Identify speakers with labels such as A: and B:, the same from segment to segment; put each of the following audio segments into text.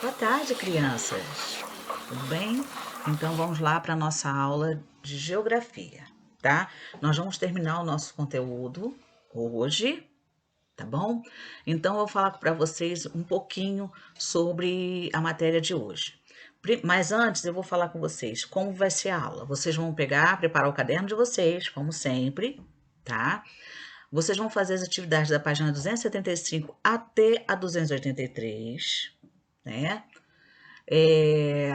A: Boa tarde, crianças. Tudo bem? Então vamos lá para a nossa aula de geografia, tá? Nós vamos terminar o nosso conteúdo hoje, tá bom? Então eu vou falar para vocês um pouquinho sobre a matéria de hoje. Mas antes eu vou falar com vocês como vai ser a aula. Vocês vão preparar o caderno de vocês, como sempre, tá? Vocês vão fazer as atividades da página 275 até a 283, né? É,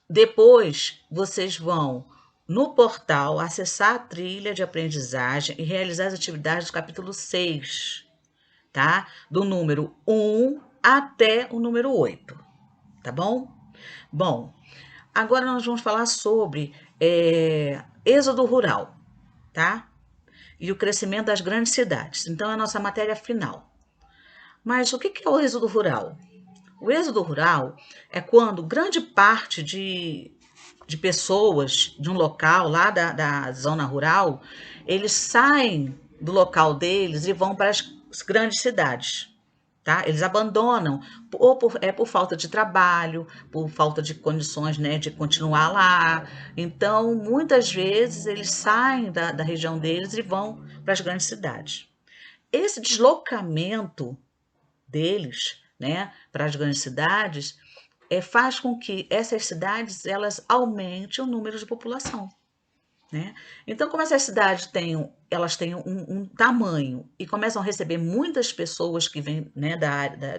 A: Depois, vocês vão no portal acessar a trilha de aprendizagem e realizar as atividades do capítulo 6, tá? Do número 1 até o número 8, tá bom? Bom, agora nós vamos falar sobre êxodo rural, tá? E o crescimento das grandes cidades. Então, é a nossa matéria final. Mas o que é o êxodo rural? O êxodo rural é quando grande parte de pessoas de um local lá da zona rural, eles saem do local deles e vão para as grandes cidades. Tá? Eles abandonam, ou por falta de trabalho, por falta de condições, né, de continuar lá. Então, muitas vezes, eles saem da região deles e vão para as grandes cidades. Esse deslocamento deles, né, para as grandes cidades, faz com que essas cidades elas aumentem o número de população, né? Então, como essas cidades elas têm um tamanho e começam a receber muitas pessoas que vêm, né,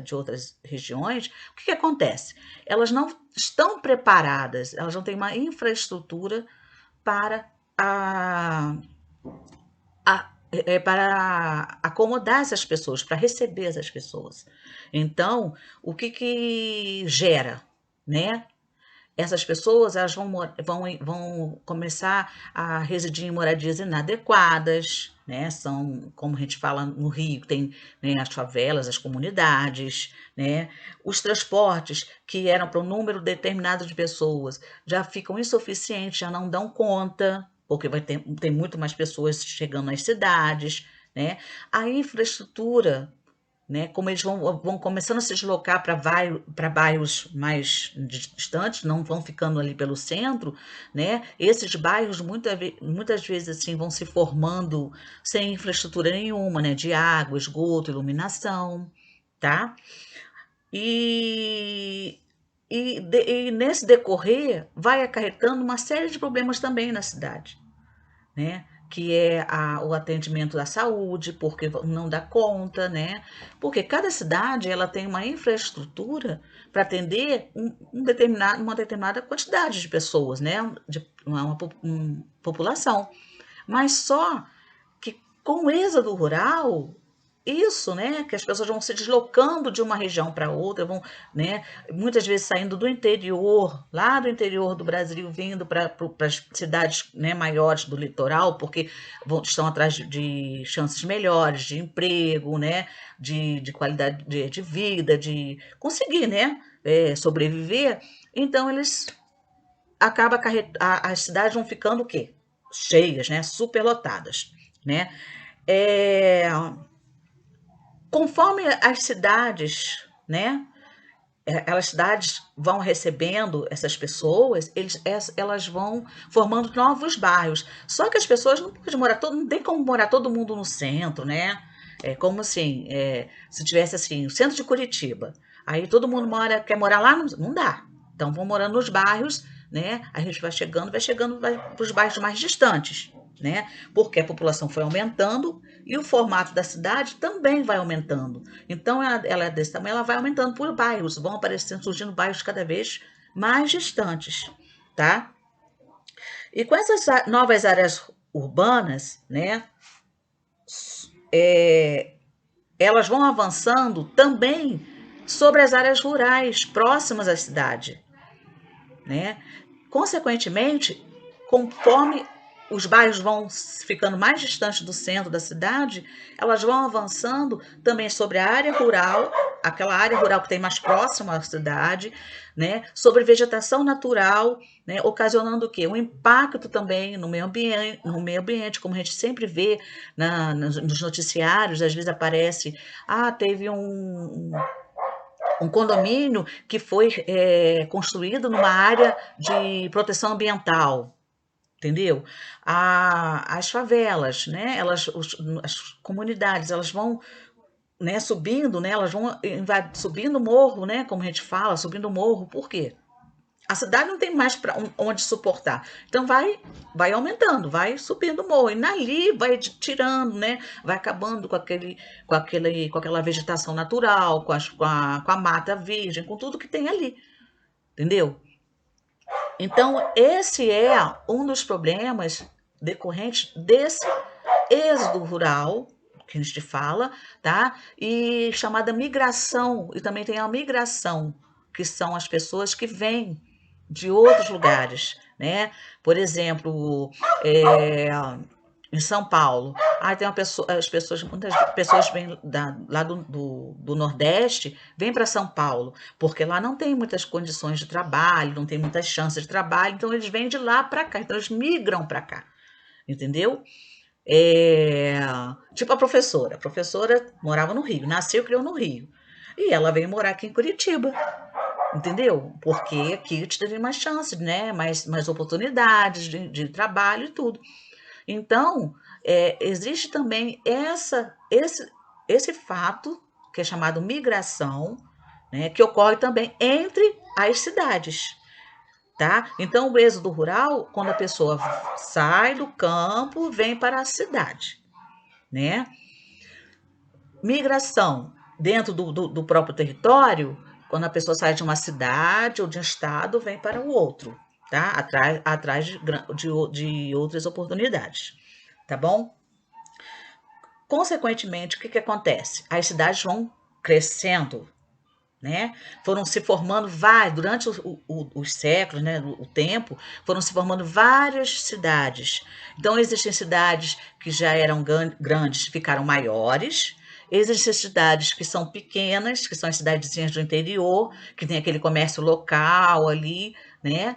A: de outras regiões, o que acontece? Elas não estão preparadas, elas não têm uma infraestrutura para para acomodar essas pessoas, para receber essas pessoas. Então, o que gera, né? Essas pessoas elas vão começar a residir em moradias inadequadas, né? São, como a gente fala no Rio, tem, né, as favelas, as comunidades, né? Os transportes que eram para um número determinado de pessoas já ficam insuficientes, já não dão conta, porque tem muito mais pessoas chegando nas cidades, né? A infraestrutura, né? Como eles vão começando a se deslocar para bairros mais distantes, não vão ficando ali pelo centro, né? Esses bairros muitas vezes assim vão se formando sem infraestrutura nenhuma, né? De água, esgoto, iluminação, tá? E, e nesse decorrer vai acarretando uma série de problemas também na cidade, né? Que é o atendimento da saúde, porque não dá conta, né? Porque cada cidade ela tem uma infraestrutura para atender uma determinada quantidade de pessoas, né? De uma população. Mas só que com o êxodo rural, isso, né, que as pessoas vão se deslocando de uma região para outra, vão, né, muitas vezes saindo do interior, lá do interior do Brasil, vindo para as cidades, né, maiores do litoral, porque estão atrás de chances melhores, de emprego, né, de qualidade de vida, de conseguir, né, sobreviver. Então, eles as cidades vão ficando o quê? Cheias, né, superlotadas, né? É, Conforme as cidades, né? As cidades vão recebendo essas pessoas, elas vão formando novos bairros. Só que as pessoas não podem morar não tem como morar todo mundo no centro, né? É como assim, se tivesse assim, o centro de Curitiba, aí todo mundo quer morar lá, não dá. Então vão morando nos bairros, né? A gente vai chegando, vai para os bairros mais distantes, né? Porque a população foi aumentando e o formato da cidade também vai aumentando. Então, ela é desse tamanho, ela vai aumentando por bairros, vão aparecendo, surgindo bairros cada vez mais distantes, tá? E com essas novas áreas urbanas, né, elas vão avançando também sobre as áreas rurais próximas à cidade, né? Consequentemente, conforme os bairros vão ficando mais distantes do centro da cidade, elas vão avançando também sobre a área rural, aquela área rural que tem mais próximo à cidade, né? Sobre vegetação natural, né? Ocasionando o quê? Um impacto também no meio ambiente, como a gente sempre vê nos noticiários, às vezes aparece, teve um condomínio que foi construído numa área de proteção ambiental, entendeu? As favelas, né? As comunidades, elas vão, né, subindo, né? Elas vão subindo o morro, né? Como a gente fala, subindo o morro. Por quê? A cidade não tem mais para onde suportar. Então vai aumentando, vai subindo o morro. E ali vai tirando, né? Vai acabando com aquela vegetação natural, com a mata virgem, com tudo que tem ali. Entendeu? Então, esse é um dos problemas decorrentes desse êxodo rural, que a gente fala, tá? E chamada migração, e também tem a migração, que são as pessoas que vêm de outros lugares, né? Por exemplo, em São Paulo, tem muitas pessoas vêm lá do Nordeste, vêm para São Paulo, porque lá não tem muitas condições de trabalho, não tem muitas chances de trabalho, então eles vêm de lá para cá, então eles migram para cá, entendeu? É, tipo a professora morava no Rio, nasceu e criou no Rio, e ela veio morar aqui em Curitiba, entendeu? Porque aqui teria mais chances, né? Mais oportunidades de trabalho e tudo. Então, existe também esse fato, que é chamado migração, né, que ocorre também entre as cidades. Tá? Então, o êxodo rural, quando a pessoa sai do campo, vem para a cidade. Né? Migração dentro do próprio território, quando a pessoa sai de uma cidade ou de um estado, vem para o outro, tá? Atrás de outras oportunidades, tá bom? Consequentemente, o que acontece? As cidades vão crescendo, né? Foram se formando durante os séculos, né? O tempo, foram se formando várias cidades. Então, existem cidades que já eram grandes, ficaram maiores. Existem cidades que são pequenas, que são as cidadezinhas do interior, que tem aquele comércio local ali, né?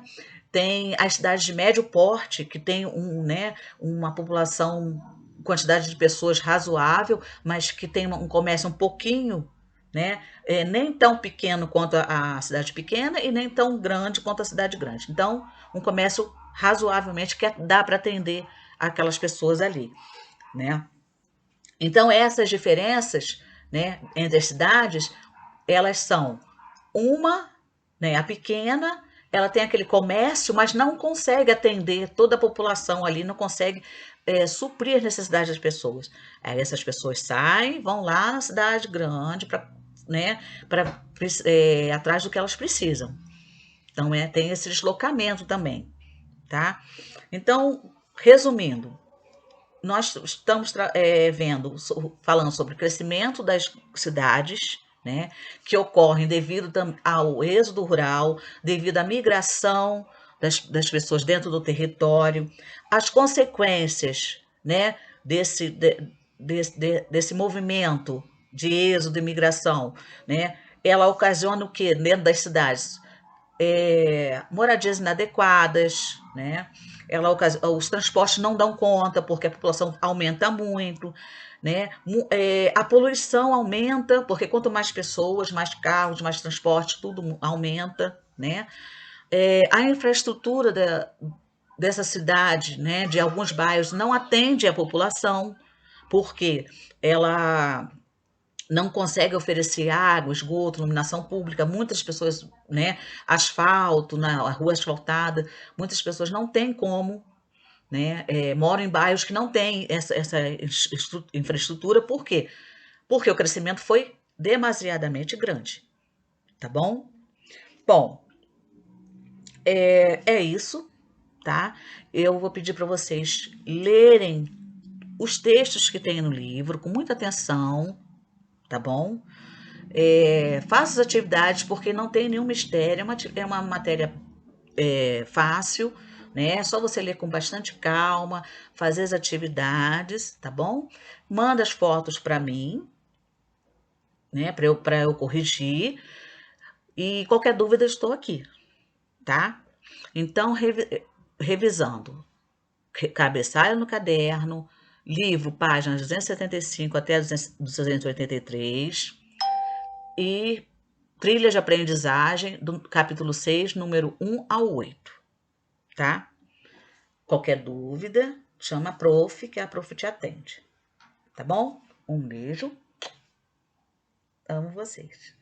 A: Tem as cidades de médio porte, que tem né, uma população, quantidade de pessoas razoável, mas que tem um comércio um pouquinho, né? Nem tão pequeno quanto a cidade pequena e nem tão grande quanto a cidade grande. Então, um comércio razoavelmente que dá para atender aquelas pessoas ali, né? Então, essas diferenças, né, entre as cidades, elas são uma, né, a pequena, ela tem aquele comércio, mas não consegue atender toda a população ali, não consegue suprir as necessidades das pessoas. Aí essas pessoas saem, vão lá na cidade grande para, né, atrás do que elas precisam. Então, tem esse deslocamento também, tá? Então, resumindo, nós estamos falando sobre o crescimento das cidades, né, que ocorrem devido ao êxodo rural, devido à migração das pessoas dentro do território, as consequências, né, desse movimento de êxodo e migração, né, ela ocasiona o que dentro das cidades? Moradias inadequadas, né? Os transportes não dão conta porque a população aumenta muito, né? A poluição aumenta porque quanto mais pessoas, mais carros, mais transporte, tudo aumenta, né? A infraestrutura dessa cidade, né? De alguns bairros não atende a população porque ela não consegue oferecer água, esgoto, iluminação pública, muitas pessoas, né, asfalto, a rua asfaltada, muitas pessoas não têm como, né, moram em bairros que não têm essa infraestrutura, por quê? Porque o crescimento foi demasiadamente grande, tá bom? Bom, é isso, tá? Eu vou pedir para vocês lerem os textos que tem no livro com muita atenção, tá bom? Faça as atividades porque não tem nenhum mistério, é uma matéria fácil, né? É só você ler com bastante calma, fazer as atividades, tá bom? Manda as fotos para mim, né? Para eu corrigir. E qualquer dúvida, estou aqui, tá? Então, revisando: cabeçalho no caderno, livro, páginas 275 até 283, e trilha de aprendizagem do capítulo 6, número 1 ao 8, tá? Qualquer dúvida, chama a prof, que a prof te atende, tá bom? Um beijo, amo vocês.